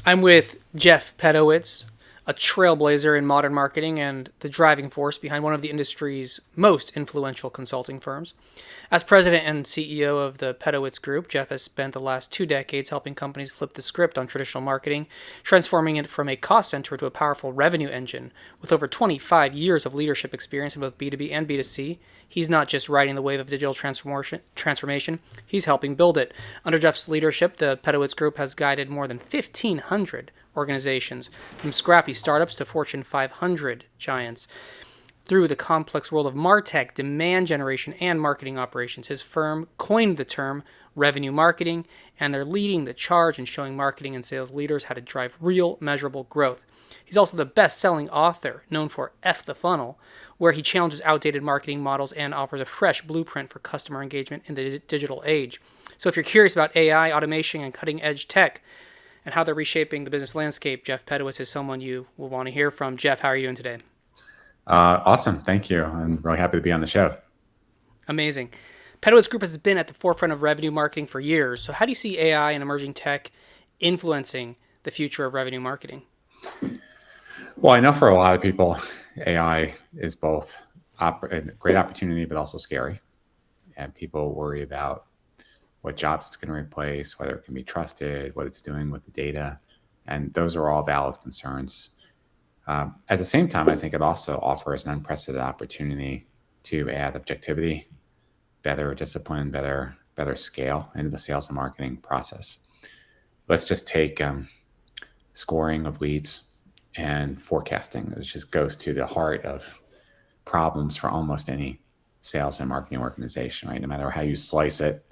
I'm with Jeff Pedowitz, a trailblazer in modern marketing and the driving force behind one of the industry's most influential consulting firms. As president and CEO of the Pedowitz Group, Jeff has spent the last 2 decades helping companies flip the script on traditional marketing, transforming it from a cost center to a powerful revenue engine. With over 25 years of leadership experience in both B2B and B2C, he's not just riding the wave of digital transformation, he's helping build it. Under Jeff's leadership, the Pedowitz Group has guided more than 1,500 organizations, from scrappy startups to Fortune 500 giants, through the complex world of MarTech, demand generation, and marketing operations. His firm coined the term revenue marketing, and they're leading the charge in showing marketing and sales leaders how to drive real, measurable growth. He's also the best-selling author known for F the Funnel, where he challenges outdated marketing models and offers a fresh blueprint for customer engagement in the digital age. So if you're curious about AI, automation, and cutting-edge tech, and how they're reshaping the business landscape, Jeff Pedowitz is someone you will want to hear from. Jeff, how are you doing today? Awesome. Thank you. I'm really happy to be on the show. Amazing. Pedowitz Group has been at the forefront of revenue marketing for years. So how do you see AI and emerging tech influencing the future of revenue marketing? Well, I know for a lot of people, AI is both a great opportunity, but also scary. And people worry about what jobs it's going to replace, whether it can be trusted, what it's doing with the data. And those are all valid concerns. At the same time, I think it also offers an unprecedented opportunity to add objectivity, better discipline, better scale into the sales and marketing process. Let's just take scoring of leads and forecasting. It just goes to the heart of problems for almost any sales and marketing organization, right? No matter how you slice it,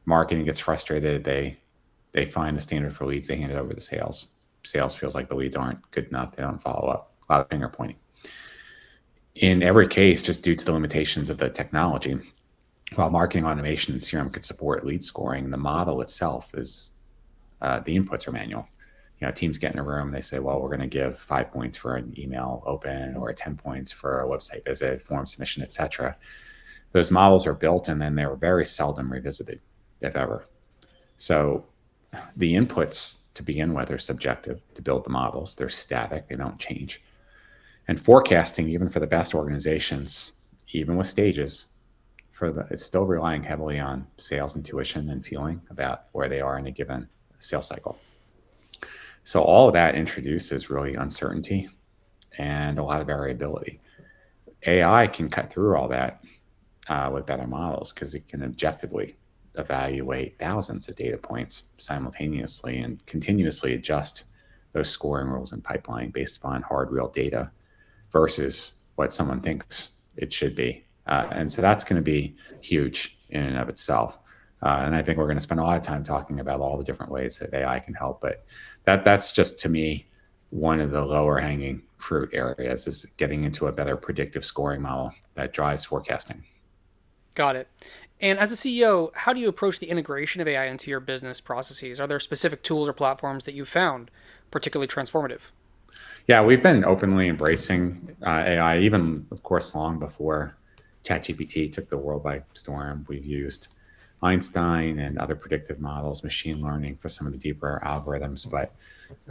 marketing gets frustrated. They find a standard for leads, they hand it over to sales. Sales feels like the leads aren't good enough. They don't follow up. A lot of finger pointing. In every case, just due to the limitations of the technology, while marketing automation and CRM could support lead scoring, the model itself is the inputs are manual. Teams get in a room, they say, well, we're going to give 5 points for an email open or 10 points for a website visit, form submission, etc. Those models are built and then they're very seldom revisited, if ever. So the inputs to begin with are subjective to build the models. They're static, they don't change. And forecasting, even for the best organizations, even with stages, it's still relying heavily on sales intuition and feeling about where they are in a given sales cycle. So all of that introduces really uncertainty and a lot of variability. AI can cut through all that with better models because it can objectively evaluate thousands of data points simultaneously and continuously adjust those scoring rules and pipeline based upon hard real data versus what someone thinks it should be. And so that's going to be huge in and of itself. And I think we're going to spend a lot of time talking about all the different ways that AI can help. But that's just, to me, one of the lower hanging fruit areas is getting into a better predictive scoring model that drives forecasting. Got it. And as a CEO, how do you approach the integration of AI into your business processes? Are there specific tools or platforms that you've found particularly transformative? Yeah, we've been openly embracing AI, even, of course, long before ChatGPT took the world by storm. We've used Einstein and other predictive models, machine learning for some of the deeper algorithms. But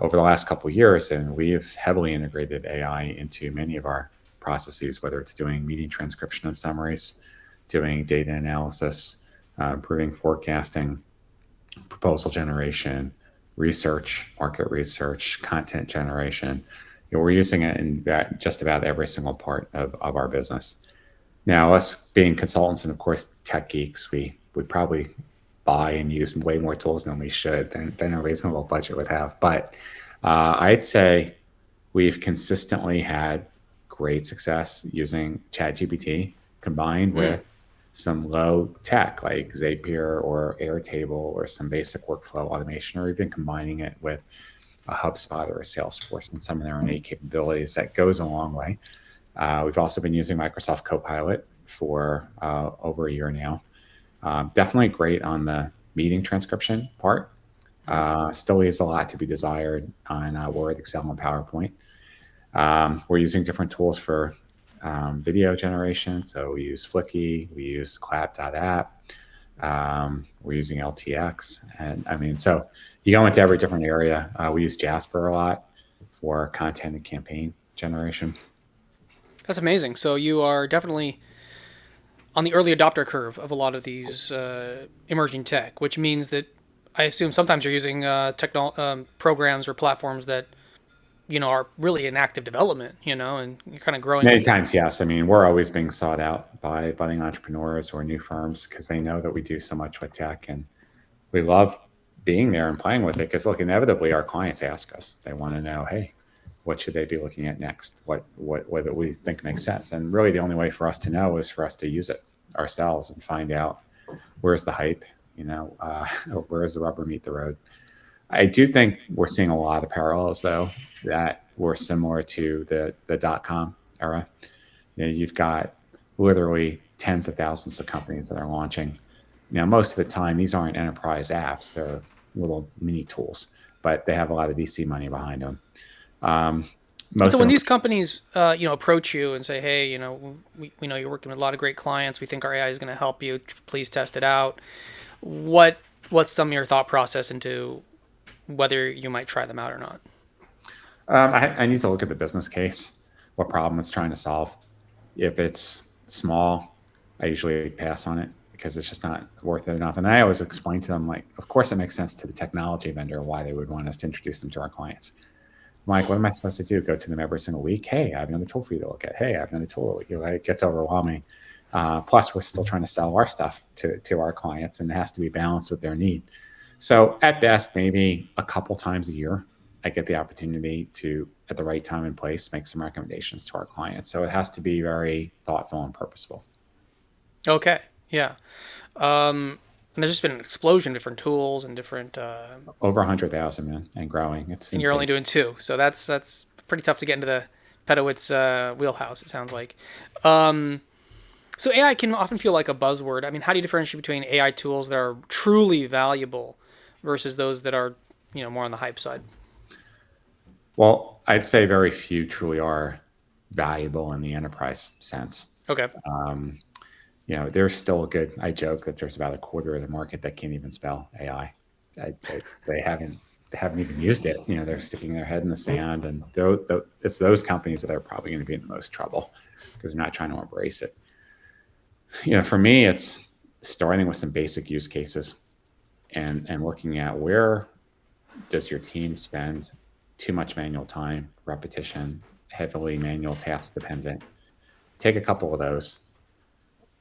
over the last couple of years, and we've heavily integrated AI into many of our processes, whether it's doing meeting transcription and summaries, doing data analysis, improving forecasting, proposal generation, research, market research, content generation. We're using it in just about every single part of our business. Now, us being consultants and, of course, tech geeks, we would probably buy and use way more tools than we should, than a reasonable budget would have. But I'd say we've consistently had great success using ChatGPT combined with some low tech like Zapier or Airtable or some basic workflow automation, or even combining it with a HubSpot or a Salesforce and some of their innate capabilities. That goes a long way. We've also been using Microsoft Copilot for over a year now. Definitely great on the meeting transcription part. Still leaves a lot to be desired on Word, Excel, and PowerPoint. We're using different tools for video generation. So we use Flicky, we use Clap.app. We're using LTX, and I mean, so you go into every different area. We use Jasper a lot for content and campaign generation. That's amazing. So you are definitely on the early adopter curve of a lot of these emerging tech, which means that I assume sometimes you're using programs or platforms that are really in active development, and you're kind of growing Many with it. times, yes. I mean, we're always being sought out by budding entrepreneurs or new firms because they know that we do so much with tech, and we love being there and playing with it. Because look, inevitably, our clients ask us. They want to know, hey, what should they be looking at next? What do we think makes sense? And really, the only way for us to know is for us to use it ourselves and find out where's the hype, where's the rubber meet the road. I do think we're seeing a lot of parallels, though, that were similar to the .com era. You've got literally tens of thousands of companies that are launching. Most of the time, these aren't enterprise apps; they're little mini tools, but they have a lot of VC money behind them. Um, And so most of when them, these companies, approach you and say, "Hey, we know you're working with a lot of great clients. We think our AI is going to help you. Please test it out." What what's some of your thought process into whether you might try them out or not? I need to look at the business case, what problem it's trying to solve. If it's small, I usually pass on it because it's just not worth it enough. And I always explain to them, like, of course, it makes sense to the technology vendor why they would want us to introduce them to our clients. I'm like, what am I supposed to do? Go to them every single week? Hey, I have another tool for you to look at. Hey, I have another tool. It gets overwhelming. Plus, we're still trying to sell our stuff to our clients, and it has to be balanced with their need. So, at best, maybe a couple times a year, I get the opportunity to, at the right time and place, make some recommendations to our clients. So, it has to be very thoughtful and purposeful. Okay, yeah. And there's just been an explosion of different tools and different, Over 100,000, man, and growing. It's and you're only insane. doing two, so that's pretty tough to get into the Pedowitz wheelhouse. It sounds like. Um, so AI can often feel like a buzzword. I mean, how do you differentiate between AI tools that are truly valuable versus those that are, more on the hype side? Well, I'd say very few truly are valuable in the enterprise sense. Okay. Um, there's still a good. I joke that there's about a quarter of the market that can't even spell AI. They haven't even used it. They're sticking their head in the sand, and it's those companies that are probably going to be in the most trouble because they're not trying to embrace it. For me, it's starting with some basic use cases and looking at where does your team spend too much manual time, repetition, heavily manual task dependent. Take a couple of those,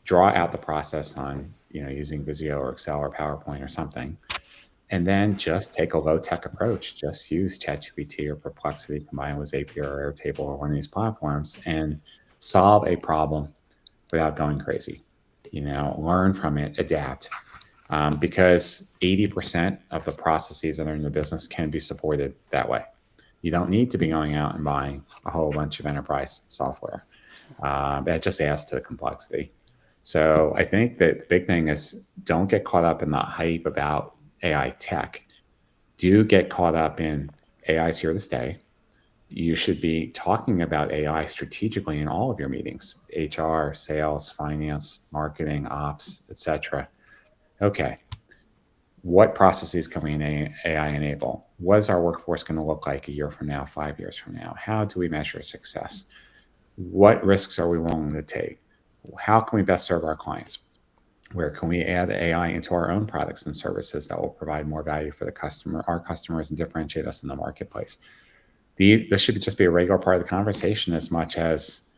draw out the process on using Visio or Excel or PowerPoint or something, and then just take a low tech approach. Just use ChatGPT or Perplexity combined with Zapier or Airtable or one of these platforms and solve a problem without going crazy. Learn from it, adapt, because 80% of the processes that are in the business can be supported that way. You don't need to be going out and buying a whole bunch of enterprise software. That just adds to the complexity. So I think that the big thing is don't get caught up in the hype about AI tech. Do get caught up in AI's here to stay. You should be talking about AI strategically in all of your meetings: HR, sales, finance, marketing, ops, etc. Okay, what processes can we AI enable? What is our workforce going to look like a year from now, 5 years from now? How do we measure success? What risks are we willing to take? How can we best serve our clients? Where can we add AI into our own products and services that will provide more value for our customers, and differentiate us in the marketplace? This should just be a regular part of the conversation as much as,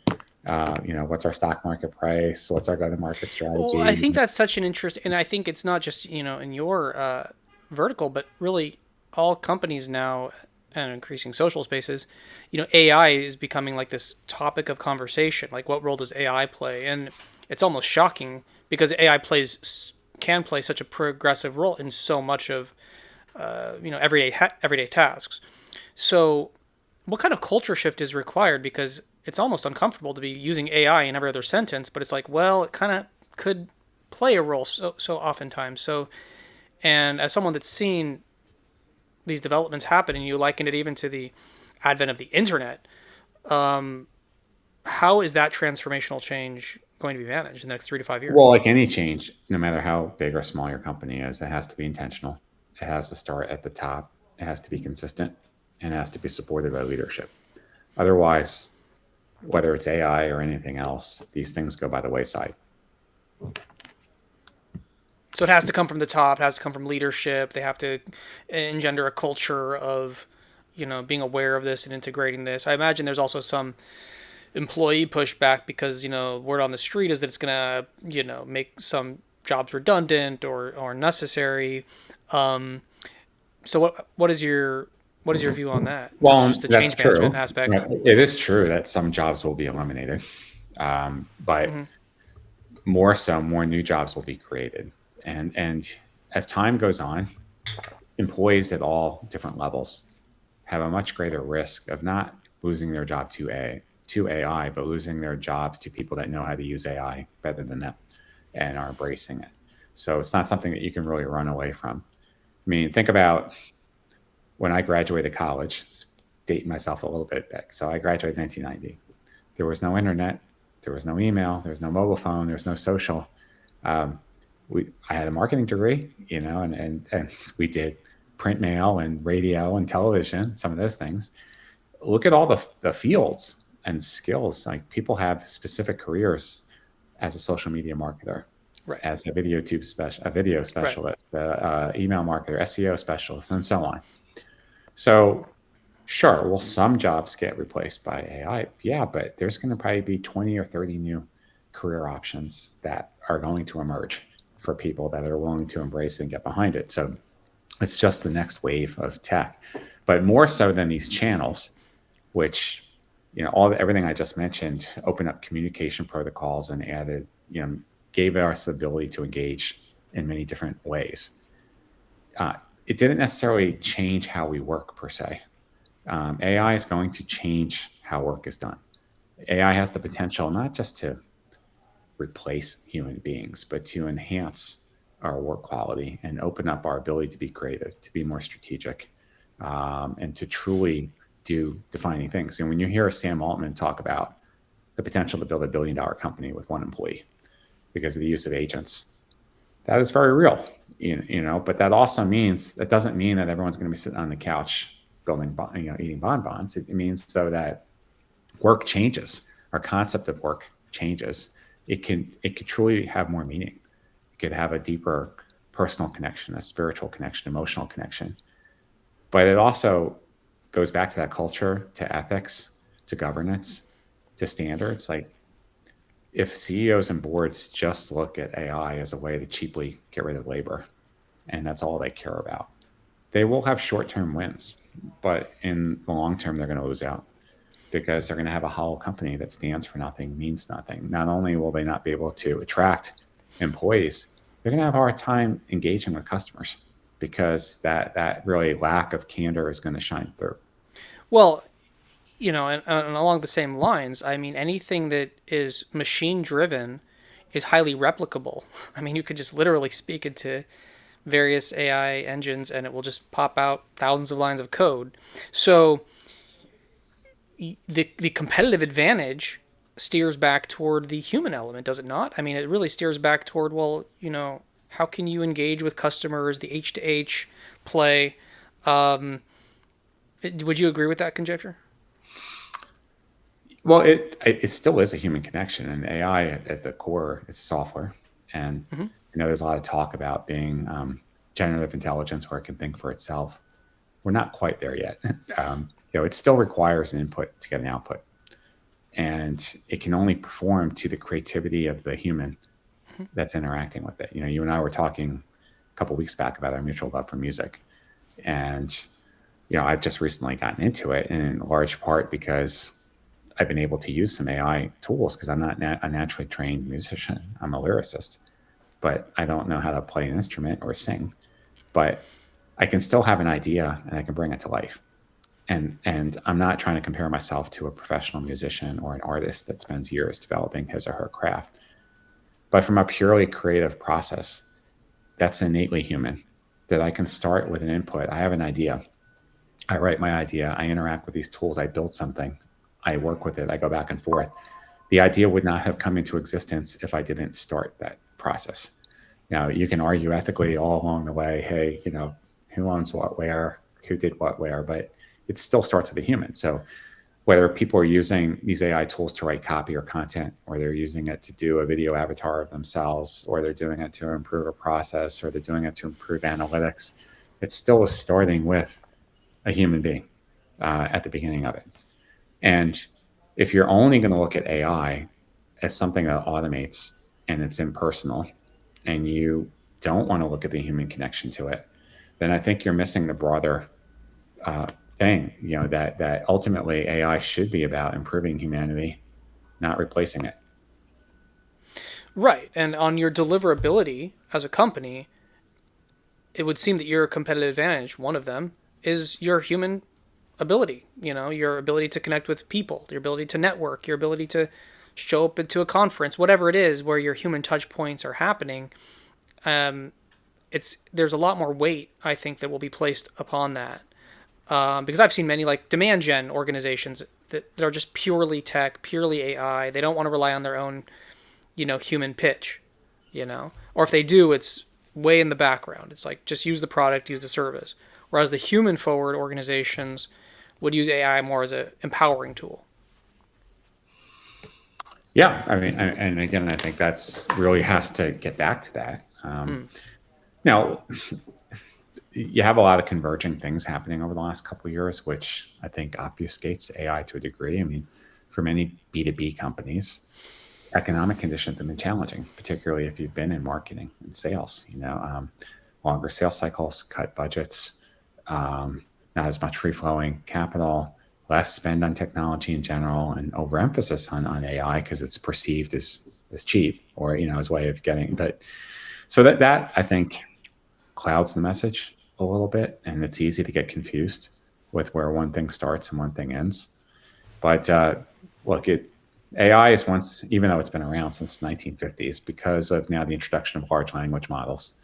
what's our stock market price? What's our go-to-market Well, I strategy? think that's such an interest, and I think it's not just in your vertical, but really all companies now and increasing social spaces. AI is becoming like this topic of conversation. Like, what role does AI play? And it's almost shocking because AI can play such a progressive role in so much of everyday tasks. So, what kind of culture shift is required? Because it's almost uncomfortable to be using AI in every other sentence, but it's like, well, it kind of could play a role so oftentimes. So, and as someone that's seen these developments happen, and you liken it even to the advent of the internet, how is that transformational change going to be managed in the next 3 to 5 years? Well, like any change, no matter how big or small your company is, it has to be intentional. It has to start at the top. It has to be consistent, and it has to be supported by leadership. Otherwise, whether it's AI or anything else, these things go by the wayside. So it has to come from the top. It has to come from leadership. They have to engender a culture of, being aware of this and integrating this. I imagine there's also some employee pushback because word on the street is that it's gonna make some jobs redundant or necessary. So what is your view on that in terms of just Well, the that's change management true. aspect? It is true that some jobs will be eliminated, but Mm-hmm. more so, more new jobs will be created. And as time goes on, employees at all different levels have a much greater risk of not losing their job to AI, but losing their jobs to people that know how to use AI better than them and are embracing it. So it's not something that you can really run away from. I mean, think about when I graduated college, dating myself a little bit back. So I graduated in 1990. There was no internet, there was no email, there was no mobile phone, there was no social. Um, I had a marketing degree, and we did print mail and radio and television, some of those things. Look at all the fields and skills. Like people have specific careers as a social media marketer, Right. as a video Right. specialist, email marketer, SEO specialist, and so on. So sure, will some jobs get replaced by AI? Yeah, but there's going to probably be 20 or 30 new career options that are going to emerge for people that are willing to embrace and get behind it. So it's just the next wave of tech. But more so than these channels, which everything I just mentioned opened up communication protocols and added, gave us the ability to engage in many different ways. It didn't necessarily change how we work per se. AI is going to change how work is done. AI has the potential not just to replace human beings, but to enhance our work quality and open up our ability to be creative, to be more strategic, and to truly do defining things. And when you hear Sam Altman talk about the potential to build $1 billion company with one employee because of the use of agents, that is very real. But that also means that doesn't mean that everyone's going to be sitting on the couch building, eating bonbons. It means so that work changes. Our concept of work changes. It could truly have more meaning. It could have a deeper personal connection, a spiritual connection, emotional connection. But it also goes back to that culture, to ethics, to governance, to standards. Like if CEOs and boards just look at AI as a way to cheaply get rid of labor, and that's all they care about, they will have short-term wins, but in the long term, they're going to lose out because they're going to have a hollow company that stands for nothing, means nothing. Not only will they not be able to attract employees, they're going to have a hard time engaging with customers because that really lack of candor is going to shine through. Well, and along the same lines, I mean, anything that is machine driven is highly replicable. I mean, you could just literally speak into various AI engines and it will just pop out thousands of lines of code. So the competitive advantage steers back toward the human element, does it not? I mean, it really steers back toward, well, how can you engage with customers, the H to H play. Would you agree with that conjecture? Well, it still is a human connection, and AI at the core is software. And Mm-hmm. there's a lot of talk about being generative intelligence where it can think for itself. We're not quite there yet. It still requires an input to get an output, and it can only perform to the creativity of the human that's interacting with it. You and I were talking a couple of weeks back about our mutual love for music, and I've just recently gotten into it, in large part because I've been able to use some AI tools because I'm not a naturally trained musician. I'm a lyricist, but I don't know how to play an instrument or sing. But I can still have an idea and I can bring it to life. And I'm not trying to compare myself to a professional musician or an artist that spends years developing his or her craft. But from a purely creative process, that's innately human. That I can start with an input. I have an idea. I write my idea. I interact with these tools. I build something. I work with it. I go back and forth. the idea would not have come into existence if I didn't start that process. Now, you can argue ethically all along the way, hey, who owns what where, who did what where, but it still starts with a human. So whether people are using these AI tools to write copy or content, or they're using it to do a video avatar of themselves, or they're doing it to improve a process, or they're doing it to improve analytics, it still is starting with a human being at the beginning of it. And if you're only going to look at AI as something that automates and it's impersonal, and you don't want to look at the human connection to it, then I think you're missing the broader thing. That ultimately AI should be about improving humanity, not replacing it. Right. And on your deliverability as a company, it would seem that your competitive advantage, one of them, is your human ability. Your ability to connect with people, your ability to network, your ability to show up into a conference, whatever it is where your human touch points are happening. There's a lot more weight, I think, that will be placed upon that. Because I've seen many like demand gen organizations that are just purely tech, purely AI. They don't want to rely on their own, human pitch, or if they do, it's way in the background. It's like just use the product, use the service. Whereas the human forward organizations would use AI more as an empowering tool. Yeah, I mean, and again, I think that's really has to get back to that. Now, you have a lot of converging things happening over the last couple of years, which I think obfuscates AI to a degree. I mean, for many B2B companies, economic conditions have been challenging, particularly if you've been in marketing and sales. Longer sales cycles, cut budgets, not as much free flowing capital, less spend on technology in general, and overemphasis on AI because it's perceived as cheap or as a way of getting. But so that I think clouds the message a little bit, and it's easy to get confused with where one thing starts and one thing ends. But look, AI is once, even though it's been around since the 1950s, because of now the introduction of large language models,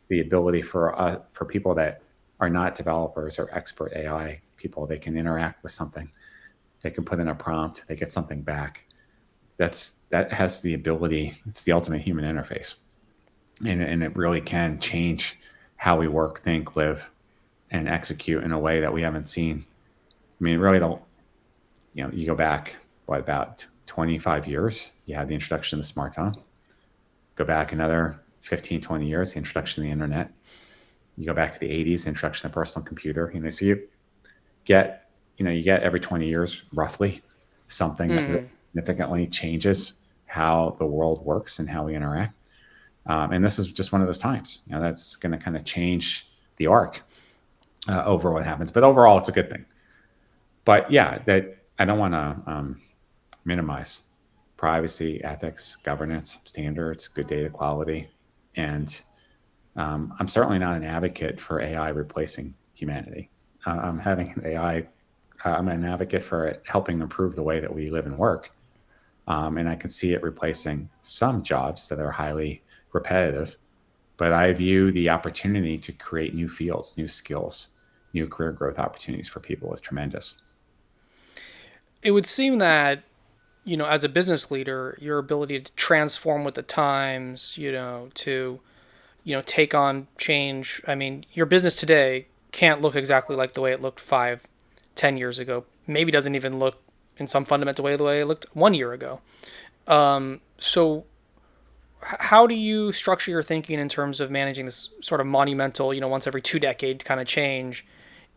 the ability for people that are not developers or expert AI people, they can interact with something, they can put in a prompt, they get something back. That has the ability. It's the ultimate human interface, and it really can change how we work, think, live, and execute in a way that we haven't seen. I mean, really, you go back about 25 years, you had the introduction of the smartphone. Go back another 15, 20 years, the introduction of the internet. You go back to the 80s, the introduction of the personal computer. So you get every 20 years roughly something that really significantly changes how the world works and how we interact. And this is just one of those times. That's going to kind of change the arc over what happens. But overall, it's a good thing. But yeah, that I don't want to minimize privacy, ethics, governance, standards, good data quality. And I'm certainly not an advocate for AI replacing humanity. I'm an advocate for it helping improve the way that we live and work. And I can see it replacing some jobs that are highly repetitive. But I view the opportunity to create new fields, new skills, new career growth opportunities for people as tremendous. It would seem that, as a business leader, your ability to transform with the times, to, take on change. I mean, your business today can't look exactly like the way it looked 5, 10 years ago. Maybe doesn't even look in some fundamental way the way it looked 1 year ago. So how do you structure your thinking in terms of managing this sort of monumental, once every 2 decade kind of change?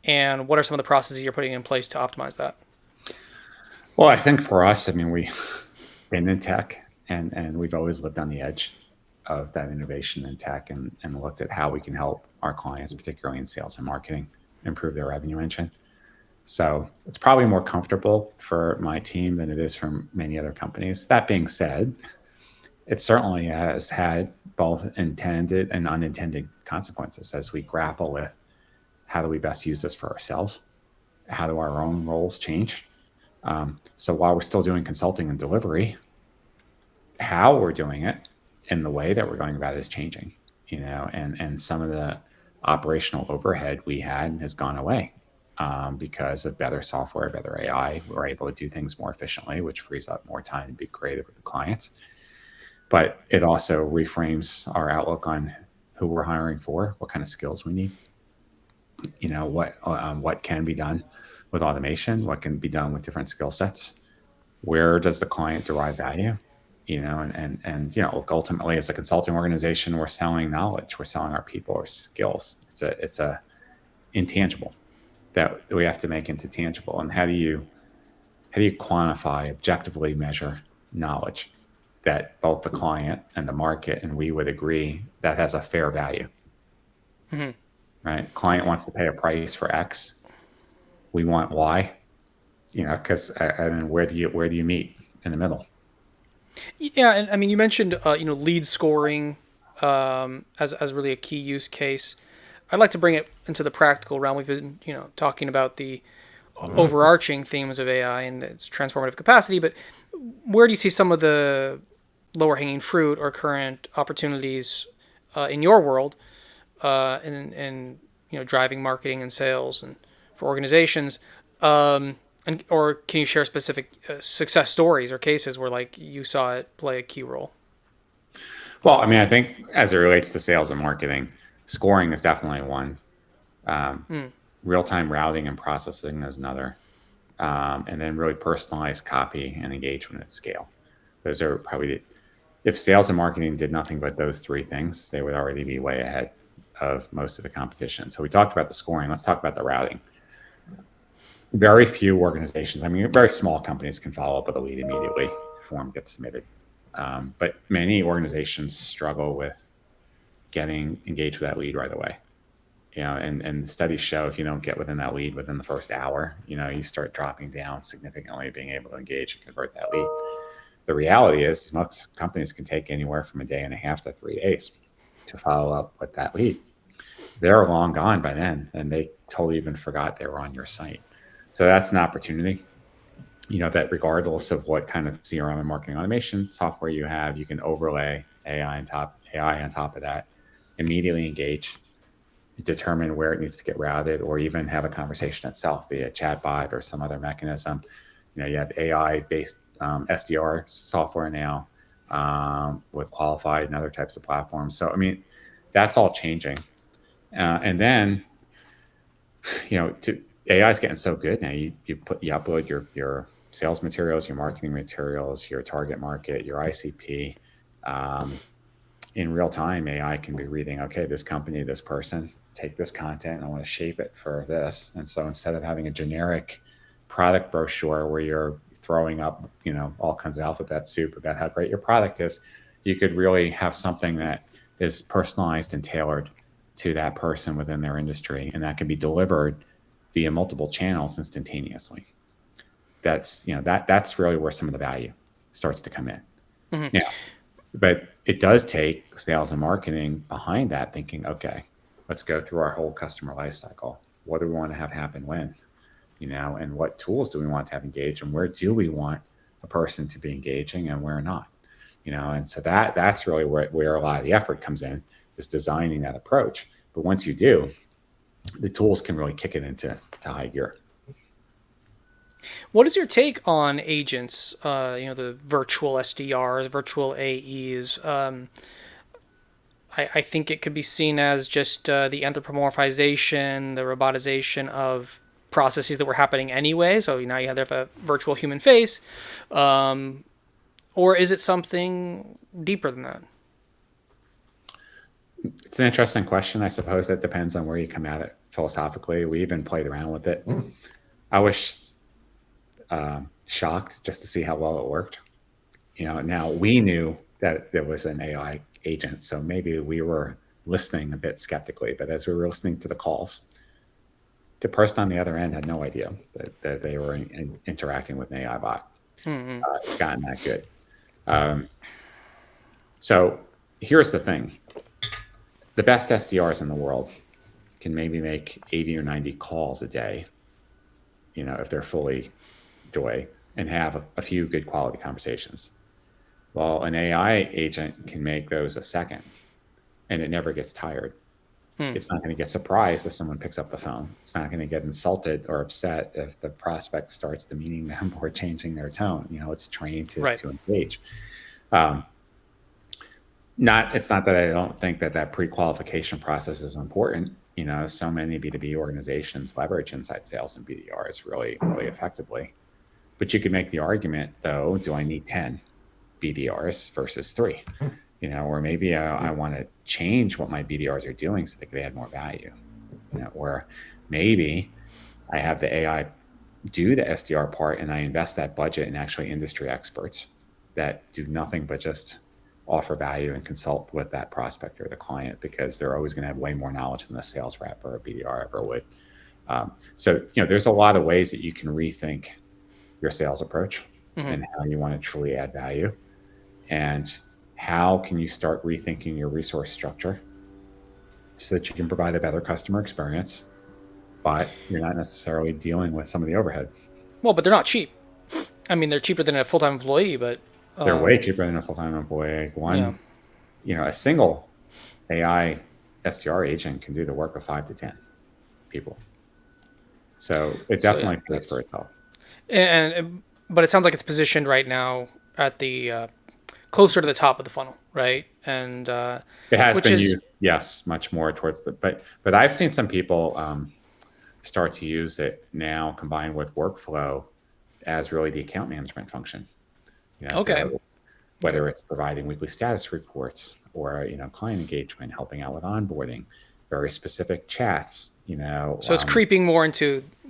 And what are some of the processes you're putting in place to optimize that? Well, I think for us, I mean, we've been in tech and we've always lived on the edge of that innovation in tech and looked at how we can help our clients, particularly in sales and marketing, improve their revenue engine. So it's probably more comfortable for my team than it is for many other companies. That being said, it certainly has had both intended and unintended consequences as we grapple with how do we best use this for ourselves? How do our own roles change? So while we're still doing consulting and delivery, how we're doing it and the way that we're going about it is changing, and some of the operational overhead we had has gone away. because of better software, better AI. We're able to do things more efficiently, which frees up more time to be creative with the clients. But it also reframes our outlook on who we're hiring for, what kind of skills we need. What can be done with automation, what can be done with different skill sets. Where does the client derive value? Look, ultimately, as a consulting organization, we're selling knowledge, we're selling our people, our skills. It's a intangible that we have to make into tangible. And how do you quantify, objectively measure knowledge that both the client and the market and we would agree that has a fair value? Mm-hmm. Right? Client wants to pay a price for X, we want Y. Because and then where do you meet in the middle? Yeah, and I mean, you mentioned lead scoring as really a key use case. I'd like to bring it into the practical realm. We've been talking about the overarching themes of AI and its transformative capacity, but where do you see some of the lower hanging fruit or current opportunities in your world in driving marketing and sales and for organizations? Or can you share specific success stories or cases where like you saw it play a key role? Well, I mean, I think as it relates to sales and marketing, scoring is definitely one. Um, Hmm. Real-time routing and processing is another. And then really personalized copy and engagement at scale. Those are probably, if sales and marketing did nothing but those three things, they would already be way ahead of most of the competition. So we talked about the scoring. Let's talk about the routing. Very few organizations, I mean, very small companies can follow up with a lead immediately. Form gets submitted. But many organizations struggle with getting engaged with that lead right away. And the studies show if you don't get within that lead within the first hour, you start dropping down significantly, being able to engage and convert that lead. The reality is most companies can take anywhere from a day and a half to 3 days to follow up with that lead. They're long gone by then, and they totally even forgot they were on your site. So that's an opportunity, that regardless of what kind of CRM and marketing automation software you have, you can overlay AI on top of that, immediately engage, determine where it needs to get routed, or even have a conversation itself via chatbot or some other mechanism. You have AI-based SDR software now with Qualified and other types of platforms. So, I mean, that's all changing. And then, AI is getting so good now. You upload your sales materials, your marketing materials, your target market, your ICP. In real time, AI can be reading, okay, this company, this person, take this content, and I want to shape it for this. And so instead of having a generic product brochure where you're throwing up, all kinds of alphabet soup about how great your product is, you could really have something that is personalized and tailored to that person within their industry, and that can be delivered via multiple channels instantaneously. That's really where some of the value starts to come in. Hmm. Now, but it does take sales and marketing behind that thinking, okay, let's go through our whole customer life cycle. What do we want to have happen when? And what tools do we want to have engaged, and where do we want a person to be engaging and where not? And so that's really where a lot of the effort comes in, is designing that approach. But once you do, the tools can really kick it into high gear. What is your take on agents? The virtual SDRs, virtual AEs. I think it could be seen as just the anthropomorphization, the robotization of processes that were happening anyway. So now you have a virtual human face, or is it something deeper than that? It's an interesting question. I suppose that depends on where you come at it philosophically. We even played around with it. I was shocked just to see how well it worked. Now we knew that there was an AI agent, so maybe we were listening a bit skeptically. But as we were listening to the calls, the person on the other end had no idea that they were interacting with an AI bot. Mm-hmm. It's gotten that good. Um, so here's the thing: the best SDRs in the world can maybe make 80 or 90 calls a day, if they're fully joy, and have a few good quality conversations. Well, an AI agent can make those a second, and it never gets tired. It's not going to get surprised if someone picks up the phone. It's not going to get insulted or upset if the prospect starts demeaning them or changing their tone. It's trained Right. to engage. It's not that I don't think that pre-qualification process is important. So many B2B organizations leverage inside sales and BDRs really, really effectively. But you could make the argument, though, do I need 10 BDRs versus 3? Or maybe I want to change what my BDRs are doing so they could add more value. Or maybe I have the AI do the SDR part and I invest that budget in actually industry experts that do nothing but just offer value and consult with that prospect or the client, because they're always going to have way more knowledge than the sales rep or a BDR ever would. So there's a lot of ways that you can rethink your sales approach and how you want to truly add value. And how can you start rethinking your resource structure so that you can provide a better customer experience, but you're not necessarily dealing with some of the overhead? Well, but they're not cheap. I mean, they're cheaper than a full-time employee, but They're way cheaper than a full-time employee. yeah. A single AI SDR agent can do the work of 5 to 10 people. So it definitely pays for itself. But it sounds like it's positioned right now at the closer to the top of the funnel, right? And it has been used, yes, much more towards but I've seen some people start to use it now combined with workflow as really the account management function. Okay. So whether it's providing weekly status reports or client engagement, helping out with onboarding, very specific chats. So it's creeping more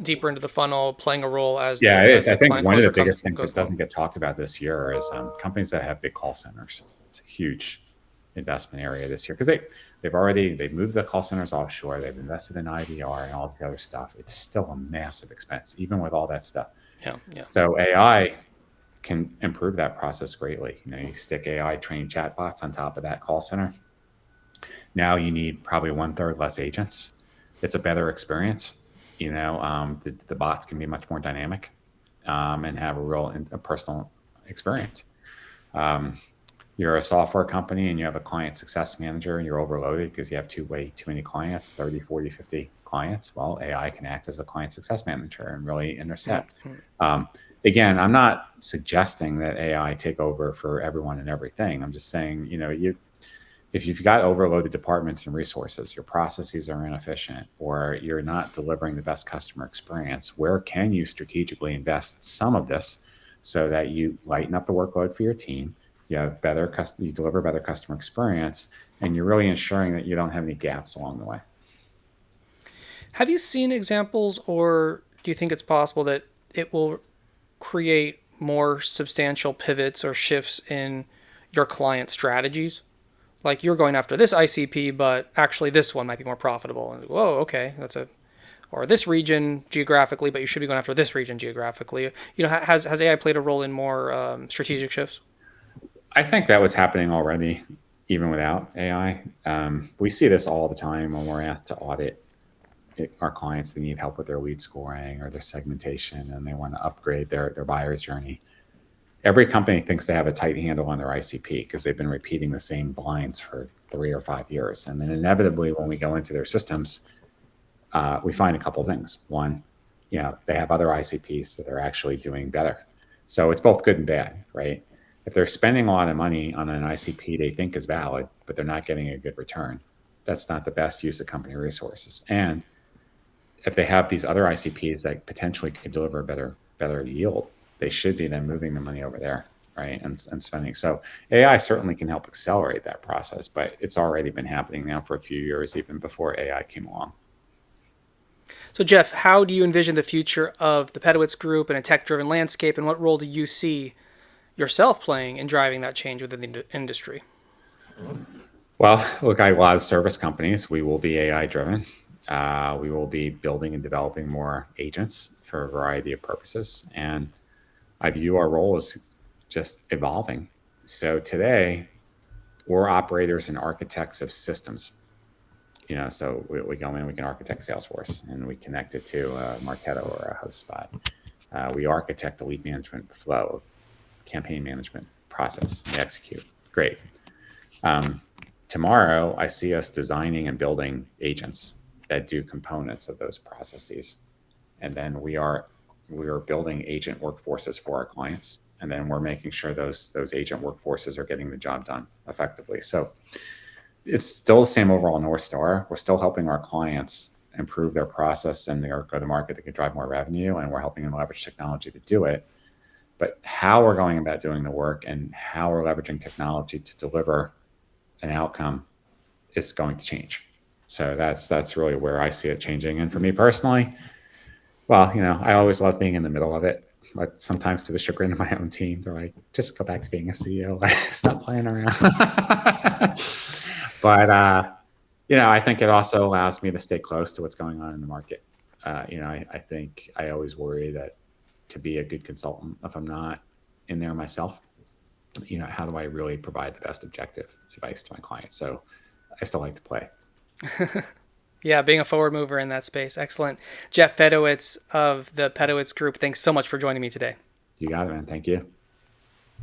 deeper into the funnel, playing a role as it is. I think one of the biggest things that doesn't get talked about this year is companies that have big call centers. It's a huge investment area this year because they've moved the call centers offshore. They've invested in IVR and all the other stuff. It's still a massive expense, even with all that stuff. Yeah. So AI can improve that process greatly. You stick AI trained chatbots on top of that call center. Now you need probably 1/3 less agents. It's a better experience. The bots can be much more dynamic and have a personal experience. You're a software company and you have a client success manager and you're overloaded because you have way too many clients, 30, 40, 50 clients. Well, AI can act as a client success manager and really intercept. Again, I'm not suggesting that AI take over for everyone and everything. I'm just saying, if you've got overloaded departments and resources, your processes are inefficient, or you're not delivering the best customer experience, where can you strategically invest some of this so that you lighten up the workload for your team, you deliver better customer experience, and you're really ensuring that you don't have any gaps along the way? Have you seen examples, or do you think it's possible that it will create more substantial pivots or shifts in your client strategies? Like you're going after this ICP, but actually this one might be more profitable. And whoa, okay, or this region geographically, but you should be going after this region geographically. Has AI played a role in more strategic shifts? I think that was happening already, even without AI. We see this all the time when we're asked to audit our clients. They need help with their lead scoring or their segmentation, and they want to upgrade their buyer's journey. Every company thinks they have a tight handle on their ICP because they've been repeating the same blinds for 3 or 5 years. And then inevitably, when we go into their systems, we find a couple of things. One, they have other ICPs that are actually doing better. So it's both good and bad, right? If they're spending a lot of money on an ICP they think is valid, but they're not getting a good return, that's not the best use of company resources. And if they have these other ICPs that potentially could deliver a better yield, they should be then moving the money over there, right, and spending. So AI certainly can help accelerate that process, but it's already been happening now for a few years, even before AI came along. So Jeff, how do you envision the future of the Pedowitz Group in a tech-driven landscape, and what role do you see yourself playing in driving that change within the industry? Well, look, a lot of service companies, we will be AI driven. We will be building and developing more agents for a variety of purposes. And I view our role as just evolving. So today, we're operators and architects of systems. So we go in, we can architect Salesforce, and we connect it to a Marketo or a HubSpot. We architect the lead management flow, campaign management process, and execute. Great. Tomorrow, I see us designing and building agents that do components of those processes, and then we are building agent workforces for our clients, and then we're making sure those agent workforces are getting the job done effectively. So it's still the same overall North Star. We're still helping our clients improve their process and their go to market that can drive more revenue, and we're helping them leverage technology to do it. But how we're going about doing the work and how we're leveraging technology to deliver an outcome is going to change. So that's really where I see it changing. And for me personally, well, I always love being in the middle of it. But sometimes to the chagrin of my own team, they're like, just go back to being a CEO. Stop playing around. But I think it also allows me to stay close to what's going on in the market. I think I always worry that to be a good consultant, if I'm not in there myself, how do I really provide the best objective advice to my clients? So I still like to play. Yeah, being a forward mover in that space. Excellent. Jeff Pedowitz of the Pedowitz Group, thanks so much for joining me today. You got it, man. Thank you.